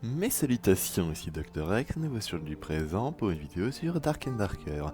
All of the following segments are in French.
Mes salutations, ici Dr. X, nouveau sur du présent pour une vidéo sur Dark and Darker.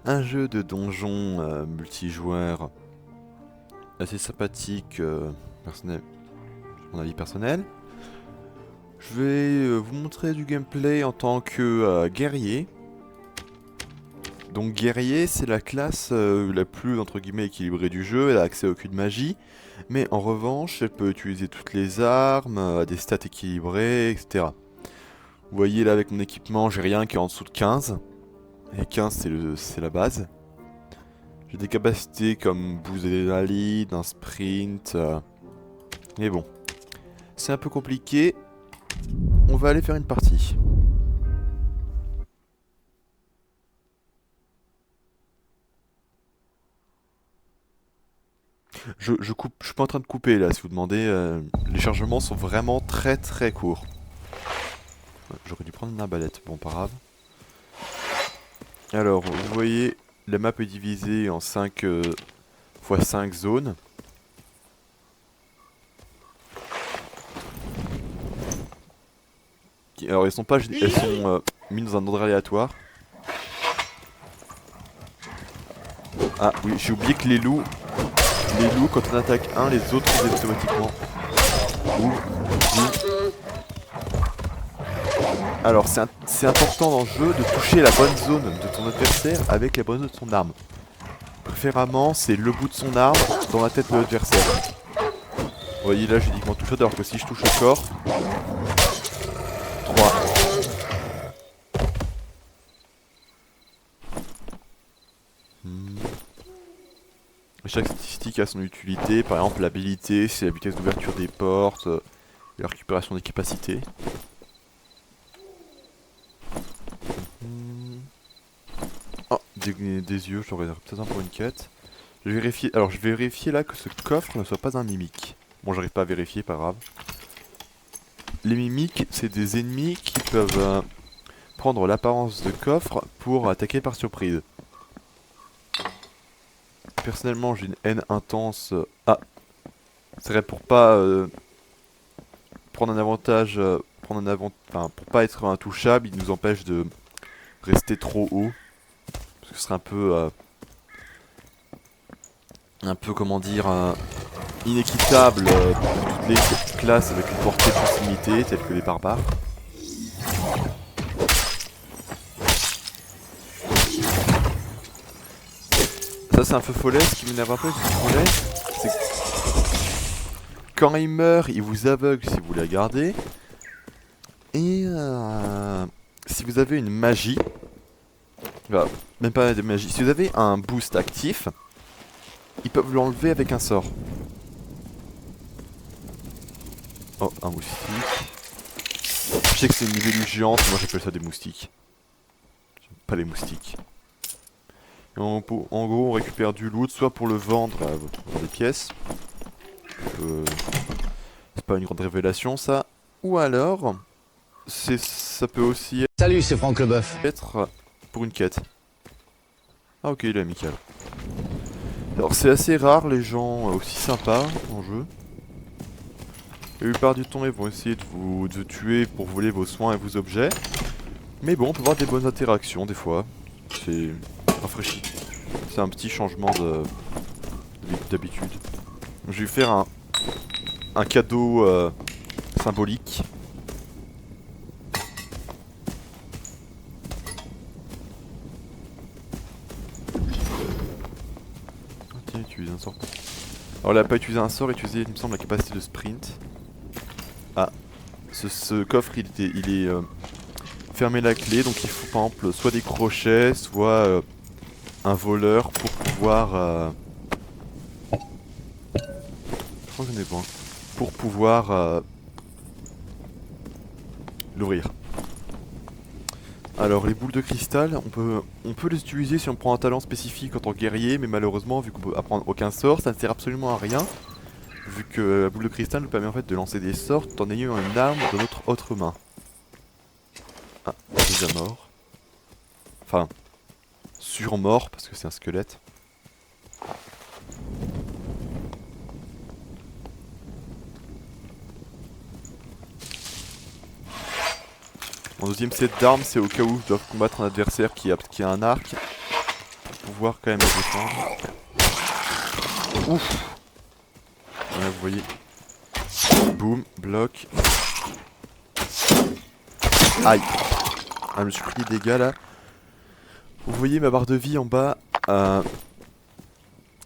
Un jeu de donjon multijoueur assez sympathique, personnel, mon avis personnel. Je vais vous montrer du gameplay en tant que guerrier. Donc guerrier, c'est la classe la plus entre guillemets équilibrée du jeu, elle a accès à aucune magie. Mais en revanche, elle peut utiliser toutes les armes, des stats équilibrées, etc. Vous voyez là avec mon équipement, j'ai rien qui est en dessous de 15. Et 15 c'est la base. J'ai des capacités comme boost d'adrénaline, un sprint. Mais bon, c'est un peu compliqué. On va aller faire une partie. Je coupe, je suis pas en train de couper là si vous demandez. Les chargements sont vraiment très courts. J'aurais dû prendre une arbalète, bon pas grave. Alors, vous voyez, la map est divisée en 5 x 5 zones. Alors elles sont pas, elles sont mises dans un ordre aléatoire. Ah oui, j'ai oublié que les loups, quand on attaque un, les autres les automatiquement. Ouh, alors c'est important dans le jeu de toucher la bonne zone de ton adversaire avec la bonne zone de son arme. Préférément, c'est le bout de son arme dans la tête de l'adversaire. Vous voyez là, j'ai uniquement touché alors que si je touche au corps... 3. Chaque statistique a son utilité, par exemple l'habilité, c'est la vitesse d'ouverture des portes, la récupération des capacités. Oh, des yeux, j'aurais peut-être un pour une quête. Je vais vérifier, alors je vais vérifier là que ce coffre ne soit pas un mimique. Bon, j'arrive pas à vérifier, pas grave. Les mimiques, c'est des ennemis qui peuvent prendre l'apparence de coffre pour attaquer par surprise. Personnellement, j'ai une haine intense. Ah, c'est vrai pour pas prendre un avantage, enfin pour pas être intouchable, il nous empêche de rester trop haut, parce que ce serait un peu comment dire, inéquitable pour toutes les classes avec une portée de proximité, telles que les barbares. Ça c'est un feu follet, ce qui m'énerve un peu avec ce feu follet, c'est que quand il meurt, il vous aveugle si vous la gardez. Et si vous avez une magie, enfin, même pas de magie, si vous avez un boost actif, ils peuvent l'enlever avec un sort. Oh, un moustique. Je sais que c'est une libellule géante, moi j'appelle ça des moustiques. J'aime pas les moustiques. Et en gros, on récupère du loot, soit pour le vendre dans des pièces. C'est pas une grande révélation ça. Ou alors, ça peut aussi Salut, c'est Franck Leboeuf. être pour une quête. Ah ok, il est amical. Alors c'est assez rare les gens aussi sympas en jeu. La plupart du temps ils vont essayer de vous tuer pour voler vos soins et vos objets. Mais bon, on peut avoir des bonnes interactions des fois. C'est rafraîchi. C'est un petit changement d'habitude. Je vais faire un cadeau symbolique. Ok, utilise un sort. Alors là, pas utiliser un sort, utiliser, il me semble, la capacité de sprint. Ah, ce coffre, il est fermé la clé, donc il faut par exemple soit des crochets, soit un voleur pour pouvoir... Je crois que j'en ai besoin. Pour pouvoir l'ouvrir. Alors les boules de cristal, on peut les utiliser si on prend un talent spécifique en tant que guerrier, mais malheureusement vu qu'on peut apprendre aucun sort, ça ne sert absolument à rien. Vu que la boule de cristal nous permet en fait de lancer des sorts tout en ayant une arme dans notre autre main. Ah, déjà mort. Enfin, sur-mort parce que c'est un squelette. Mon deuxième set d'armes, c'est au cas où je dois combattre un adversaire qui a un arc. Pour pouvoir quand même le défendre. Ouf. Voilà, vous voyez. Boum, bloc. Aïe. Ah, je me suis pris des dégâts là. Vous voyez ma barre de vie en bas.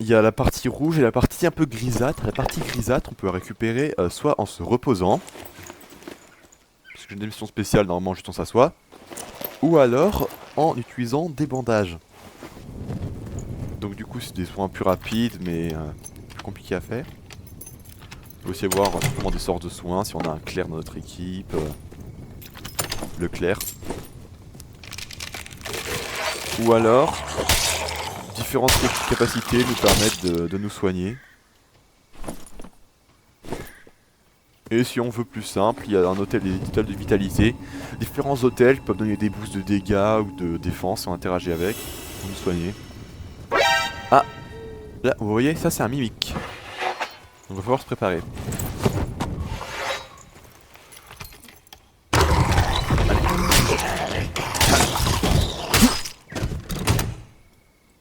Il y a la partie rouge et la partie un peu grisâtre. La partie grisâtre, on peut la récupérer soit en se reposant. Parce que j'ai une mission spéciale, normalement juste on s'assoit. Ou alors en utilisant des bandages. Donc du coup c'est des soins plus rapides mais plus compliqués à faire. On peut aussi avoir simplement des sorts de soins si on a un clerc dans notre équipe. Le clerc. Ou alors, différentes capacités nous permettent de nous soigner. Et si on veut plus simple, il y a un hôtel, des hôtels de vitalité. Différents hôtels peuvent donner des boosts de dégâts ou de défense si on interagit avec pour nous soigner. Ah, là, vous voyez, ça c'est un mimique. Donc il va falloir se préparer.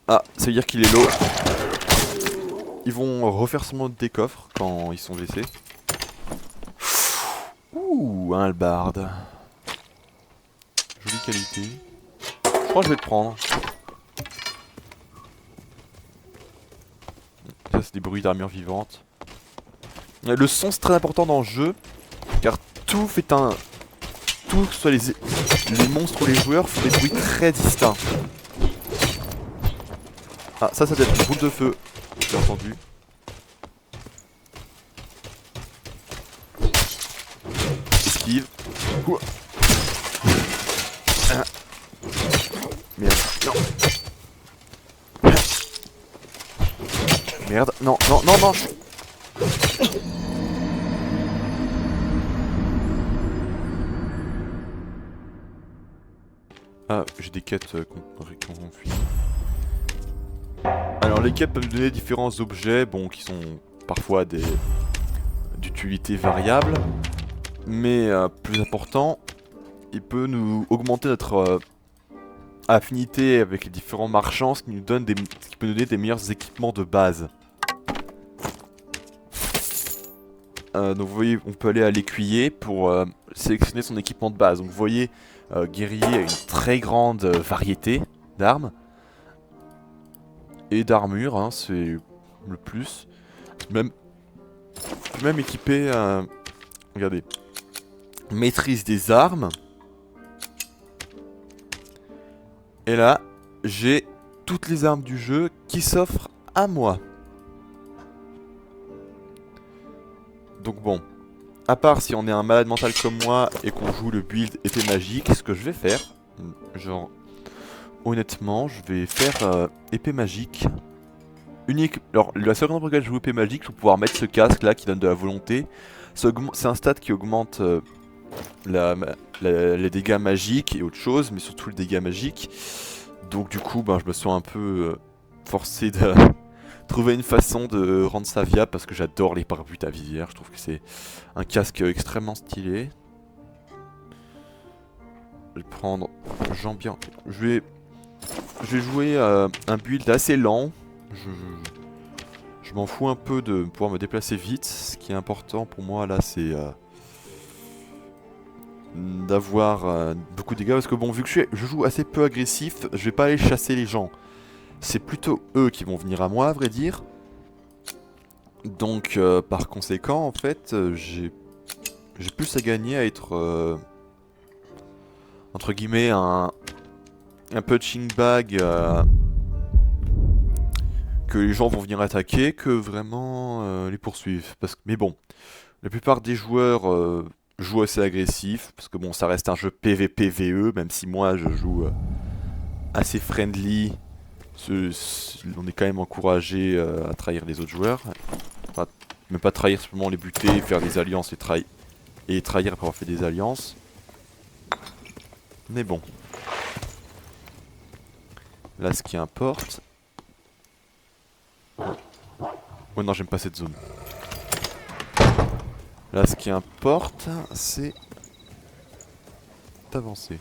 Ah, ça veut dire qu'il est low. Ils vont refaire seulement des coffres quand ils sont blessés. Ouh, un hallebarde. Jolie qualité. Je crois que je vais le prendre. Ça c'est des bruits d'armure vivante. Le son c'est très important dans le jeu. Car tout fait un... Tout, que ce soit les monstres ou les joueurs, font des bruits très distincts. Ah, ça doit être une boule de feu. J'ai entendu. Esquive. Ouah. Ah. Merde. Non. Merde. Non, non, non, non. Ah, j'ai des quêtes qu'on fuit. Alors les quêtes peuvent nous donner différents objets, bon, qui sont parfois d'utilité variable, mais plus important, il peut nous augmenter notre affinité avec les différents marchands, ce qui peut nous donner des meilleurs équipements de base. Donc vous voyez, on peut aller à l'écuyer pour sélectionner son équipement de base. Donc vous voyez, guerrier a une très grande variété d'armes. Et d'armure, hein, c'est le plus. Même équipé, regardez, maîtrise des armes. Et là, j'ai toutes les armes du jeu qui s'offrent à moi. Donc bon, à part si on est un malade mental comme moi et qu'on joue le build épée magique, ce que je vais faire, genre... Honnêtement, je vais faire épée magique. Unique. Alors, la seule raison pour laquelle je joue épée magique, c'est pour pouvoir mettre ce casque là qui donne de la volonté. C'est un stat qui augmente les dégâts magiques et autre chose, mais surtout le dégât magique. Donc, du coup, ben, je me sens un peu forcé de trouver une façon de rendre ça viable parce que j'adore les pare-buts à visière. Je trouve que c'est un casque extrêmement stylé. Je vais prendre. Je vais jouer un build assez lent. Je m'en fous un peu de pouvoir me déplacer vite. Ce qui est important pour moi là, c'est d'avoir beaucoup de dégâts. Parce que bon, vu que je joue assez peu agressif, je vais pas aller chasser les gens. C'est plutôt eux qui vont venir à moi, à vrai dire. Donc par conséquent, en fait, j'ai plus à gagner à être entre guillemets un punching bag que les gens vont venir attaquer que vraiment les poursuivre. Mais bon, la plupart des joueurs jouent assez agressif parce que bon, ça reste un jeu PvPvE, même si moi je joue assez friendly. On est quand même encouragé à trahir les autres joueurs. Enfin, même pas trahir, simplement les buter, faire des alliances et trahir après avoir fait des alliances. Mais bon. Là, ce qui importe... Oh non, j'aime pas cette zone. Là, ce qui importe, c'est avancer.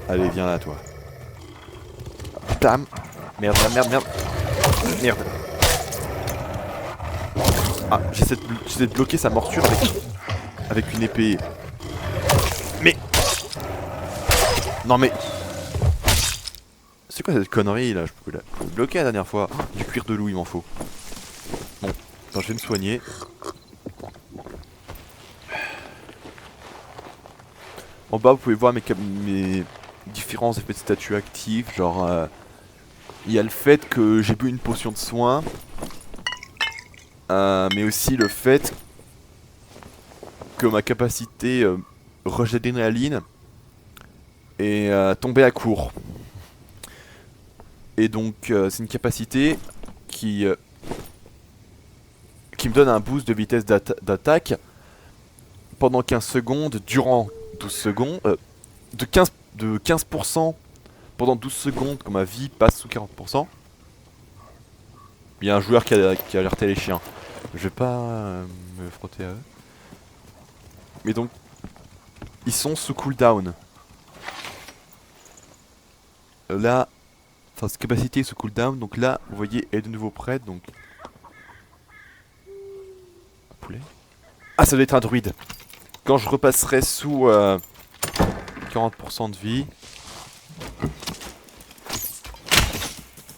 Allez, viens là, toi. Putain. Merde, merde, merde, merde. Merde. Ah, j'essaie de bloquer sa morsure avec une épée. Mais... Non mais... C'est quoi cette connerie là? Je pouvais la bloquer la dernière fois. Oh, du cuir de loup, il m'en faut. Bon, attends, je vais me soigner. En bas, vous pouvez voir mes différents effets de statut actifs. Genre, il y a le fait que j'ai bu une potion de soin. Mais aussi le fait que ma capacité rejet d'adrénaline est tombée à court. Et donc c'est une capacité qui me donne un boost de vitesse d'attaque pendant 15 secondes, durant 12 secondes, de 15% pendant 12 secondes quand ma vie passe sous 40%. Il y a un joueur qui a alerté les chiens. Je vais pas me frotter à eux. Mais donc, ils sont sous cooldown. Là, enfin, cette capacité est sous cooldown. Donc là, vous voyez, elle est de nouveau prête. Donc, un poulet. Ah, ça doit être un druide. Quand je repasserai sous 40% de vie.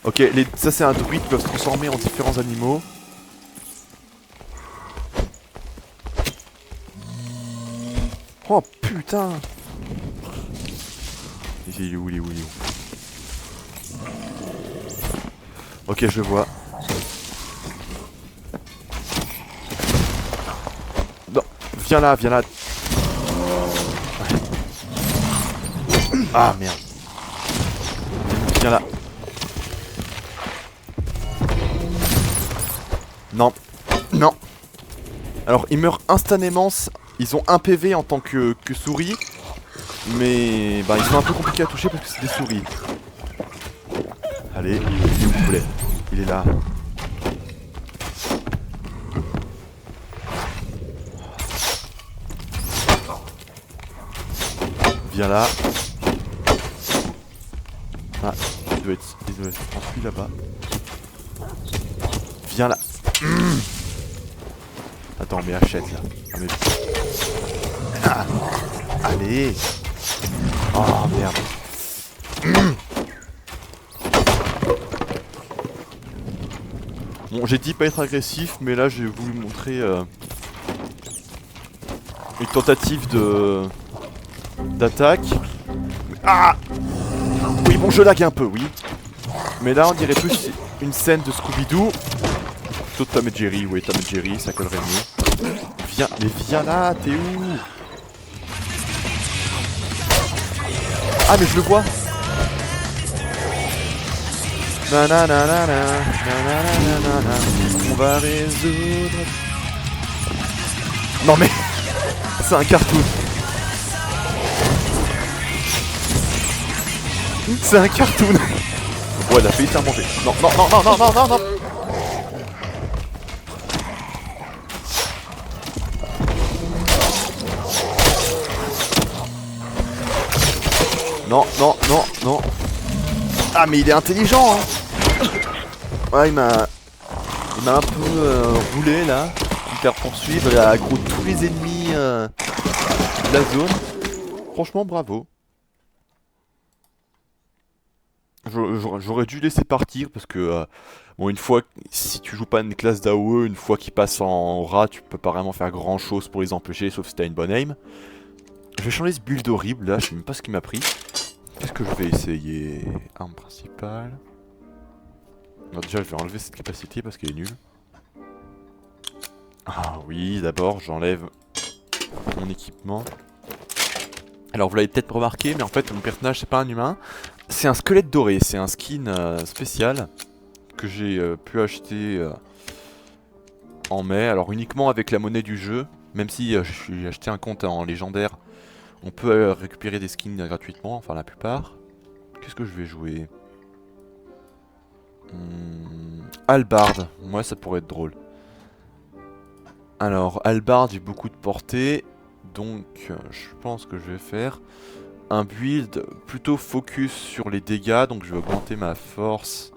Ok, ça c'est un druide qui peut se transformer en différents animaux. Oh putain! Il est où, il est où, il est où? Ok, je vois. Non, viens là, viens là. Ah merde. Viens là. Non. Non. Alors, ils meurent instantanément. Ils ont un PV en tant que souris. Mais bah, ils sont un peu compliqués à toucher parce que c'est des souris. Allez, s'il vous plaît. Il est là. Viens là. Ah, il doit être enfui là-bas. Viens là. Attends, mais achète là. Mais... Ah. Allez. Oh merde. Bon, j'ai dit pas être agressif, mais là j'ai voulu montrer une tentative d'attaque. Ah. Oui, bon, je lag un peu, oui. Mais là, on dirait plus une scène de Scooby-Doo. Plutôt de Tom et Jerry, oui, Tom et Jerry, ça collerait mieux. Viens, mais viens là, t'es où? Ah, mais je le vois. Nananana, on va résoudre. Non mais, c'est un cartoon. C'est un cartoon. Bon, elle a failli faire manger. Non, non, non, non, non, non, non, non. Non, non, non, non. Ah, mais il est intelligent, hein. Ouais, il m'a un peu roulé, là. Il me faire poursuivre, il a aggro tous les ennemis de la zone. Franchement, bravo. J'aurais dû laisser partir parce que, bon, une fois, si tu joues pas une classe d'AOE, une fois qu'ils passent en rat, tu peux pas vraiment faire grand chose pour les empêcher, sauf si t'as une bonne aim. Je vais changer ce build horrible là, je sais même pas ce qui m'a pris. Qu'est-ce que je vais essayer? Arme principale. Non, déjà, je vais enlever cette capacité parce qu'elle est nulle. Ah oui, d'abord, j'enlève mon équipement. Alors, vous l'avez peut-être remarqué, mais en fait, mon personnage, c'est pas un humain. C'est un squelette doré, c'est un skin spécial que j'ai pu acheter en mai. Alors, uniquement avec la monnaie du jeu, même si j'ai acheté un compte en légendaire, on peut récupérer des skins gratuitement, enfin la plupart. Qu'est-ce que je vais jouer? Halbard, moi ça pourrait être drôle. Alors, Halbard, j'ai beaucoup de portée. Donc je pense que je vais faire un build plutôt focus sur les dégâts. Donc je vais augmenter ma force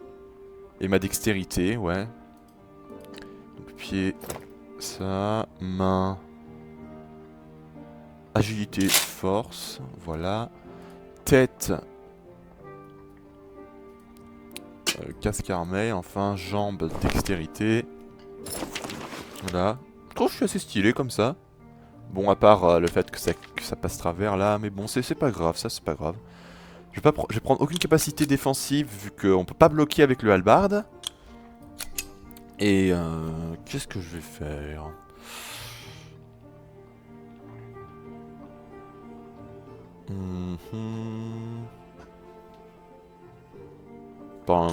et ma dextérité, ouais. Donc pied, ça, main, agilité, force, voilà. Tête, casque armé, enfin jambes, dextérité. Voilà. Je trouve que je suis assez stylé comme ça. Bon, à part le fait que ça passe travers là, mais bon, c'est pas grave, ça c'est pas grave. Je vais prendre aucune capacité défensive vu qu'on peut pas bloquer avec le halberd. Et qu'est-ce que je vais faire?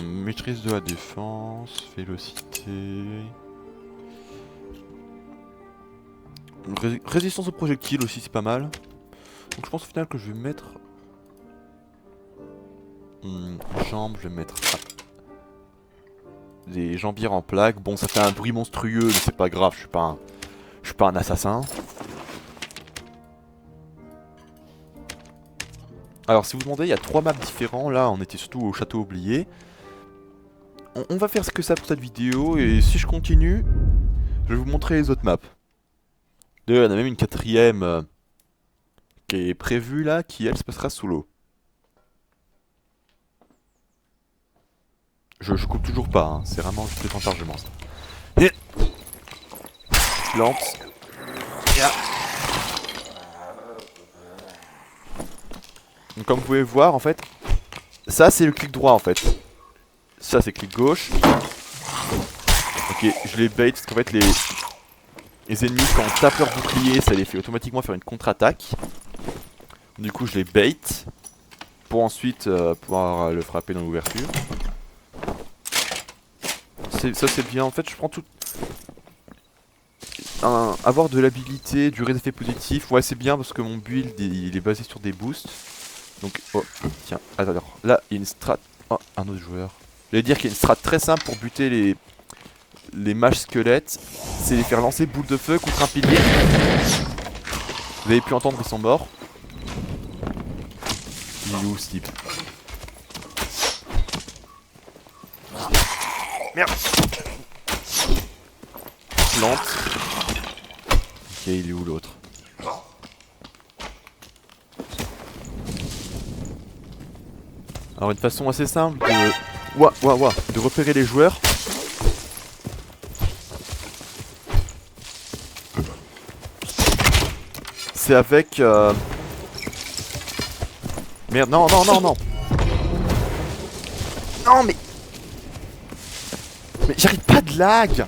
Maîtrise de la défense, vélocité... Résistance aux projectiles aussi, c'est pas mal. Donc je pense au final que je vais mettre... jambes, je vais mettre... des jambières en plaque. Bon, ça fait un bruit monstrueux, mais c'est pas grave, je suis pas un assassin. Alors si vous demandez, il y a 3 maps différents. Là, on était surtout au château oublié. On va faire ce que ça pour cette vidéo, et si je continue, je vais vous montrer les autres maps. D'ailleurs, il y en a même une 4ème qui est prévue là, qui elle se passera sous l'eau. Je coupe toujours pas, hein. C'est vraiment juste des téléchargements ça. Et... lance. Donc comme vous pouvez voir en fait, ça c'est le clic droit en fait. Ça c'est clic gauche. Ok, je les bait parce qu'en fait les ennemis quand on tape leur bouclier ça les fait automatiquement faire une contre-attaque. Du coup je les bait pour ensuite pouvoir le frapper dans l'ouverture. Ça c'est bien, en fait je prends tout... avoir de l'habilité, du effet positif, ouais c'est bien parce que mon build il est basé sur des boosts. Donc, oh, tiens, attends, là il y a une strat... Oh, un autre joueur. J'allais dire qu'il y a une strat très simple pour buter les mages squelettes. C'est les faire lancer boule de feu contre un pilier. Vous avez pu entendre, ils sont morts. Il est où ce type? Merde. Plante. Ok, il est où l'autre? Alors une façon assez simple de repérer les joueurs. C'est avec... Merde, non. Non mais... Mais j'arrive pas de lag.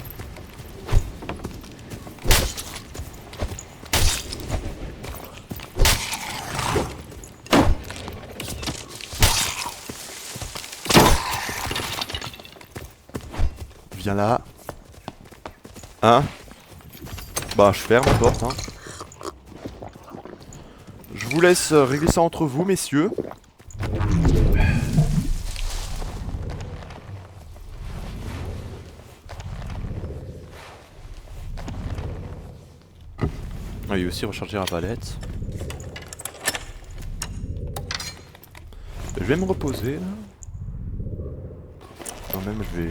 Viens là. Hein? Bah je ferme la porte hein. Je vous laisse régler ça entre vous messieurs. Ah, il y a aussi recharger la palette. Je vais me reposer là. Quand même je vais...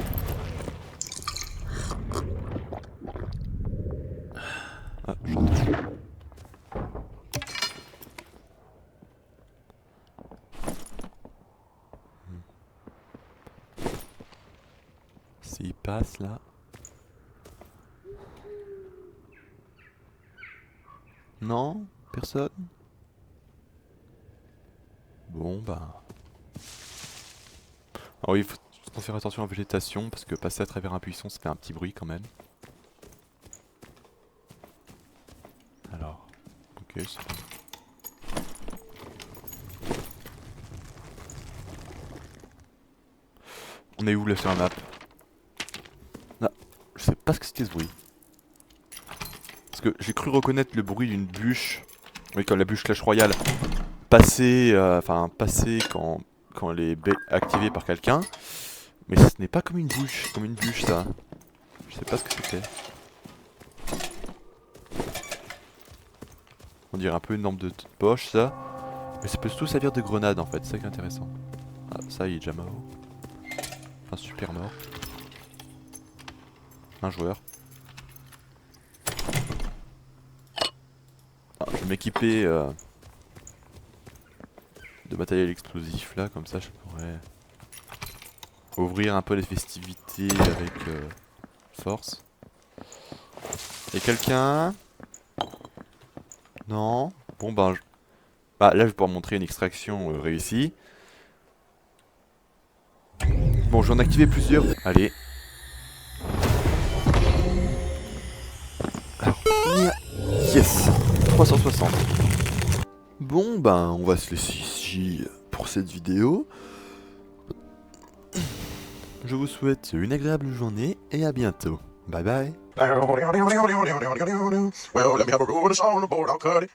Ah, j'entends. S'il passe là... Non? Personne? Bon bah... Ah oui, il faut faire attention à la végétation parce que passer à travers un buisson ça fait un petit bruit quand même. Alors... Ok, c'est bon. On est où là sur la map? Là, je sais pas ce que c'était ce bruit. Parce que j'ai cru reconnaître le bruit d'une bûche. Oui, comme la bûche Clash Royale. Passer quand elle est activée par quelqu'un. Mais ce n'est pas comme une bûche ça. Je sais pas ce que c'était. On dirait un peu une lampe de poche ça. Mais ça peut tout servir de grenade en fait, c'est ça qui est intéressant. Ah, ça il est déjà mort. Enfin super mort. Un joueur. Ah, je vais m'équiper de matériel explosif là, comme ça je pourrais ouvrir un peu les festivités avec force. Et quelqu'un? Non. Bon ben, bah, là je vais pouvoir montrer une extraction réussie. Bon, j'en ai activé plusieurs. Allez. Alors, yes, 360. Bon ben, on va se laisser ici pour cette vidéo. Je vous souhaite une agréable journée et à bientôt. Bye bye. Well, let me have a roll, a song, a board, I'll cut it.